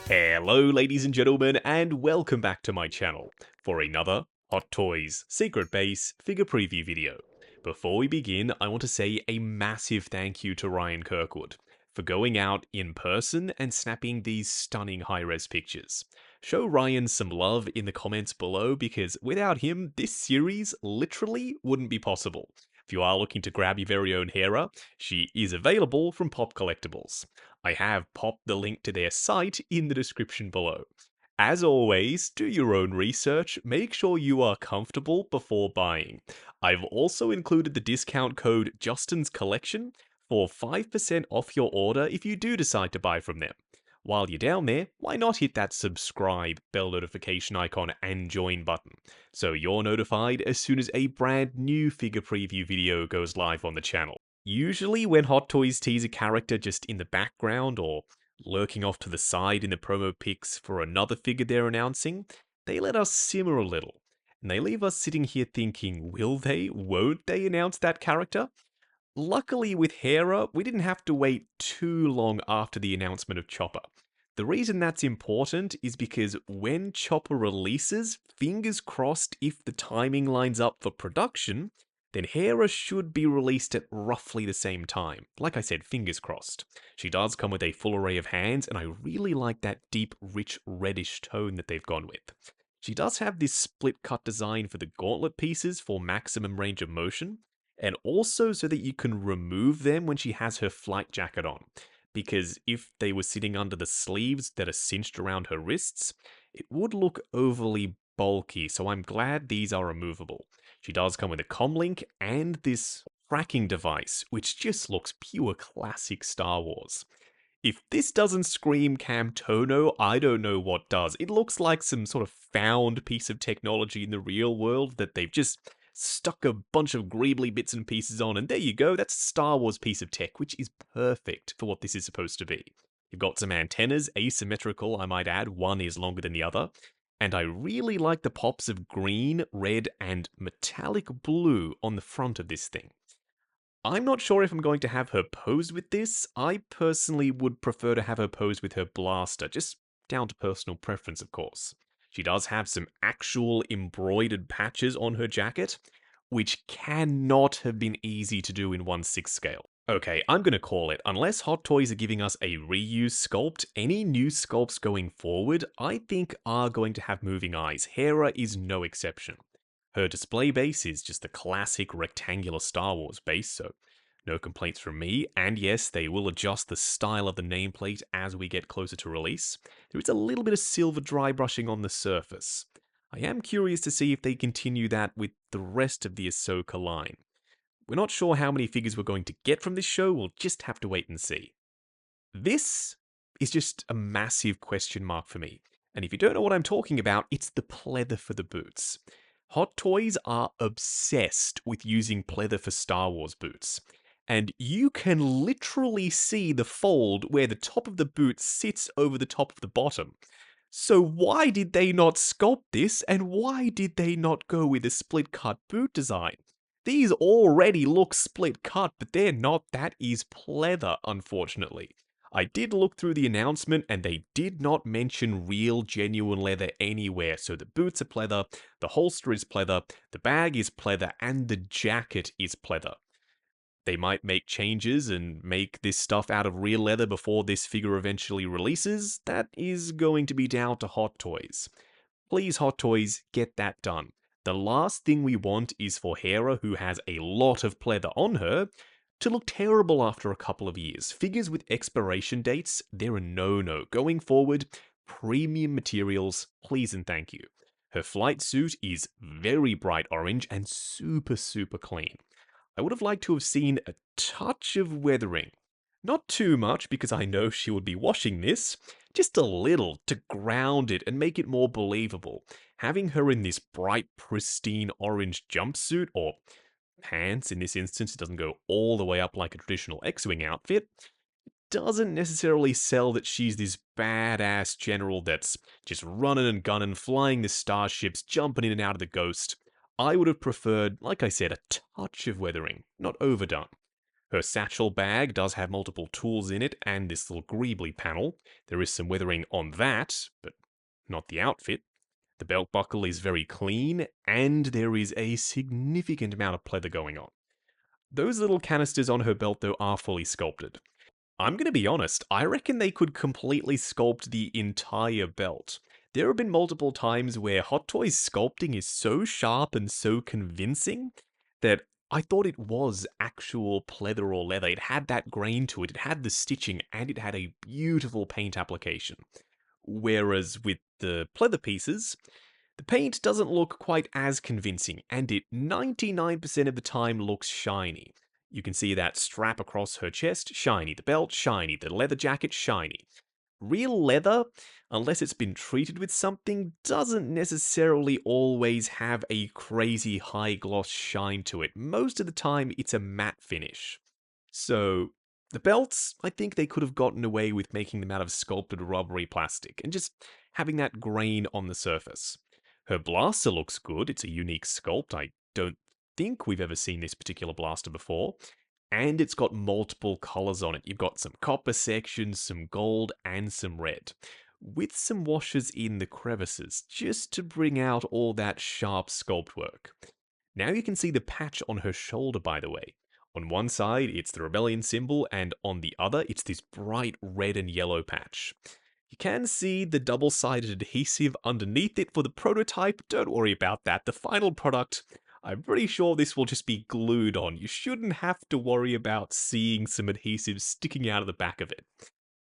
Hello ladies and gentlemen, and welcome back to my channel for another Hot Toys Secret Base figure preview video. Before we begin, I want to say a massive thank you to Ryan Kirkwood for going out in person and snapping these stunning high-res pictures. Show Ryan some love in the comments below because without him, this series literally wouldn't be possible. If you are looking to grab your very own Hera, she is available from Pop Collectibles. I have popped the link to their site in the description below. As always, do your own research, make sure you are comfortable before buying. I've also included the discount code Justin's Collection for 5% off your order if you do decide to buy from them. While you're down there, why not hit that subscribe, bell notification icon, and join button, so you're notified as soon as a brand new figure preview video goes live on the channel. Usually when Hot Toys tease a character just in the background or lurking off to the side in the promo pics for another figure they're announcing, they let us simmer a little, and they leave us sitting here thinking, will they, won't they announce that character? Luckily with Hera, we didn't have to wait too long after the announcement of Chopper. The reason that's important is because when Chopper releases, fingers crossed if the timing lines up for production, then Hera should be released at roughly the same time. Like I said, fingers crossed. She does come with a full array of hands, and I really like that deep, rich, reddish tone that they've gone with. She does have this split cut design for the gauntlet pieces for maximum range of motion, and also so that you can remove them when she has her flight jacket on. Because if they were sitting under the sleeves that are cinched around her wrists, it would look overly bulky, so I'm glad these are removable. She does come with a comlink and this tracking device, which just looks pure classic Star Wars. If this doesn't scream Cam Tono, I don't know what does. It looks like some sort of found piece of technology in the real world that they've just stuck a bunch of greebly bits and pieces on, and there you go, that's a Star Wars piece of tech, which is perfect for what this is supposed to be. You've got some antennas, asymmetrical, I might add, one is longer than the other, and I really like the pops of green, red, and metallic blue on the front of this thing. I'm not sure if I'm going to have her pose with this. I personally would prefer to have her pose with her blaster, just down to personal preference, of course. She does have some actual embroidered patches on her jacket, which cannot have been easy to do in 1/6 scale. Okay, I'm gonna call it. Unless Hot Toys are giving us a reuse sculpt, any new sculpts going forward, I think are going to have moving eyes. Hera is no exception. Her display base is just the classic rectangular Star Wars base, so no complaints from me, and yes, they will adjust the style of the nameplate as we get closer to release. There is a little bit of silver dry brushing on the surface. I am curious to see if they continue that with the rest of the Ahsoka line. We're not sure how many figures we're going to get from this show, we'll just have to wait and see. This is just a massive question mark for me, and if you don't know what I'm talking about, it's the pleather for the boots. Hot Toys are obsessed with using pleather for Star Wars boots, and you can literally see the fold where the top of the boot sits over the top of the bottom. So why did they not sculpt this, and why did they not go with a split cut boot design? These already look split cut, but they're not. That is pleather, unfortunately. I did look through the announcement and they did not mention real genuine leather anywhere, so the boots are pleather, the holster is pleather, the bag is pleather, and the jacket is pleather. They might make changes and make this stuff out of real leather before this figure eventually releases. That is going to be down to Hot Toys. Please, Hot Toys, get that done. The last thing we want is for Hera, who has a lot of pleather on her, to look terrible after a couple of years. Figures with expiration dates, they're a no-no. Going forward, premium materials, please and thank you. Her flight suit is very bright orange and super, super clean. I would have liked to have seen a touch of weathering. Not too much, because I know she would be washing this, just a little to ground it and make it more believable. Having her in this bright, pristine orange jumpsuit, or pants in this instance, it doesn't go all the way up like a traditional X-Wing outfit, doesn't necessarily sell that she's this badass general that's just running and gunning, flying the starships, jumping in and out of the Ghost. I would have preferred, like I said, a touch of weathering, not overdone. Her satchel bag does have multiple tools in it and this little greebly panel. There is some weathering on that, but not the outfit. The belt buckle is very clean, and there is a significant amount of pleather going on. Those little canisters on her belt, though, are fully sculpted. I'm going to be honest, I reckon they could completely sculpt the entire belt. There have been multiple times where Hot Toys sculpting is so sharp and so convincing that I thought it was actual pleather or leather. It had that grain to it, it had the stitching, and it had a beautiful paint application. Whereas with the pleather pieces, the paint doesn't look quite as convincing, and it 99% of the time looks shiny. You can see that strap across her chest, shiny. The belt, shiny. The leather jacket, shiny. Real leather, unless it's been treated with something, doesn't necessarily always have a crazy high gloss shine to it. Most of the time, it's a matte finish. So, the belts, I think they could have gotten away with making them out of sculpted rubbery plastic and just having that grain on the surface. Her blaster looks good, it's a unique sculpt. I don't think we've ever seen this particular blaster before. And it's got multiple colors on it. You've got some copper sections, some gold, and some red, with some washes in the crevices, just to bring out all that sharp sculpt work. Now you can see the patch on her shoulder, by the way. On one side, it's the rebellion symbol, and on the other, it's this bright red and yellow patch. You can see the double-sided adhesive underneath it for the prototype. Don't worry about that. The final product, I'm pretty sure this will just be glued on. You shouldn't have to worry about seeing some adhesive sticking out of the back of it.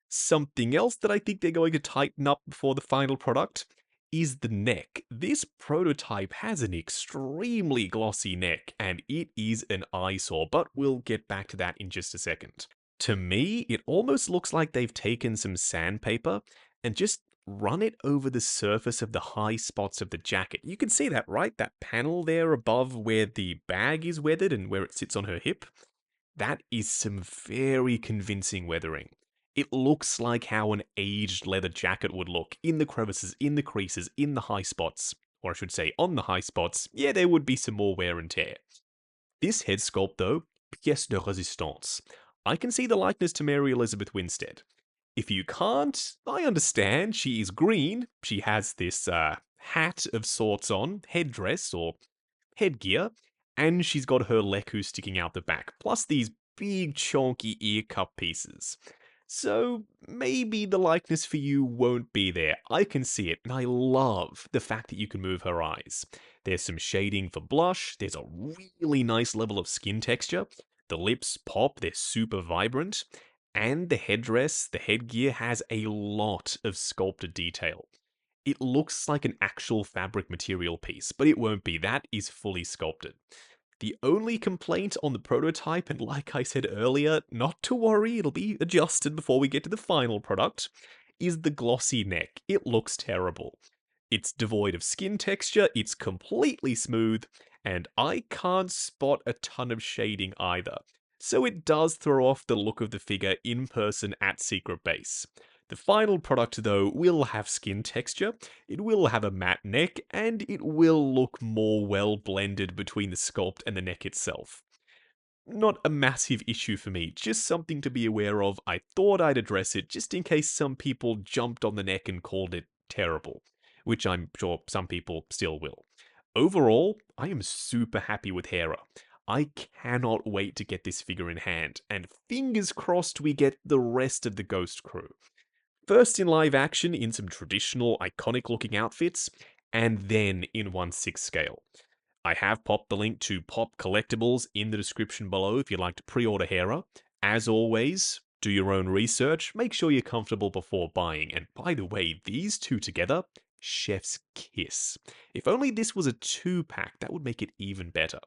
Something else that I think they're going to tighten up before the final product is the neck. This prototype has an extremely glossy neck, and it is an eyesore, but we'll get back to that in just a second. To me, it almost looks like they've taken some sandpaper and just run it over the surface of the high spots of the jacket. You can see that, right? That panel there above where the bag is weathered and where it sits on her hip. That is some very convincing weathering. It looks like how an aged leather jacket would look, in the crevices, in the creases, in the high spots. Or I should say, on the high spots. Yeah, there would be some more wear and tear. This head sculpt, though, pièce de résistance. I can see the likeness to Mary Elizabeth Winstead. If you can't, I understand. She is green. She has this hat of sorts on, headdress or headgear, and she's got her leku sticking out the back, plus these big chonky ear cup pieces. So maybe the likeness for you won't be there. I can see it, and I love the fact that you can move her eyes. There's some shading for blush, there's a really nice level of skin texture, the lips pop, they're super vibrant, and the headdress, the headgear has a lot of sculpted detail. It looks like an actual fabric material piece, but it won't be. That is fully sculpted. The only complaint on the prototype, and like I said earlier, not to worry, it'll be adjusted before we get to the final product, is the glossy neck. It looks terrible. It's devoid of skin texture, it's completely smooth, and I can't spot a ton of shading either. So it does throw off the look of the figure in person at Secret Base. The final product, though, will have skin texture, it will have a matte neck, and it will look more well blended between the sculpt and the neck itself. Not a massive issue for me, just something to be aware of. I thought I'd address it just in case some people jumped on the neck and called it terrible, which I'm sure some people still will. Overall, I am super happy with Hera. I cannot wait to get this figure in hand, and fingers crossed we get the rest of the Ghost crew. First in live action in some traditional, iconic looking outfits, and then in 1/6 scale. I have popped the link to Pop Collectibles in the description below if you'd like to pre-order Hera. As always, do your own research, make sure you're comfortable before buying, and by the way, these two together, chef's kiss. If only this was a 2-pack, that would make it even better.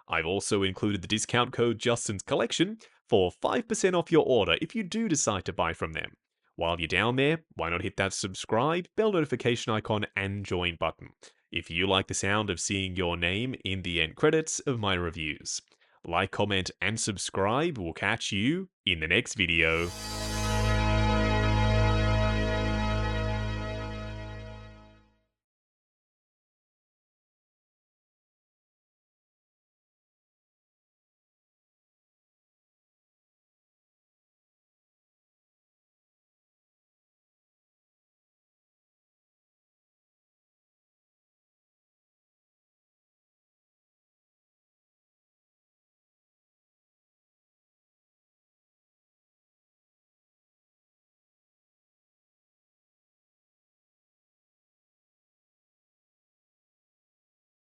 I've also included the discount code Justin's Collection for 5% off your order if you do decide to buy from them. While you're down there, why not hit that subscribe, bell notification icon, and join button, if you like the sound of seeing your name in the end credits of my reviews. Like, comment, and subscribe. We'll catch you in the next video.